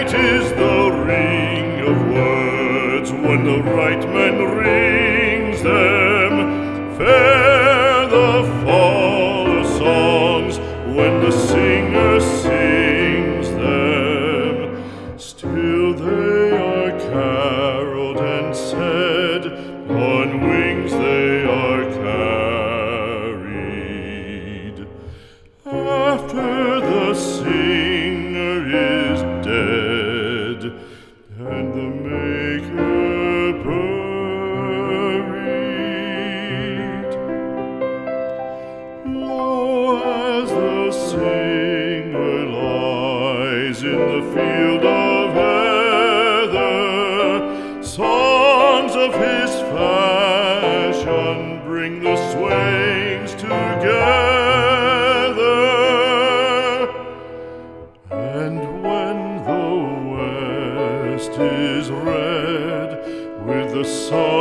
Sweet is the ring of words when the right man rings them. Fair the fall of songs when the singer sings them. Still they are caroled and said, on wings they are carried. After the singer is dead and the maker buried, lo, as the singer lies in the field of heather, songs of his fashion bring the swains together. And when the west is red with the sun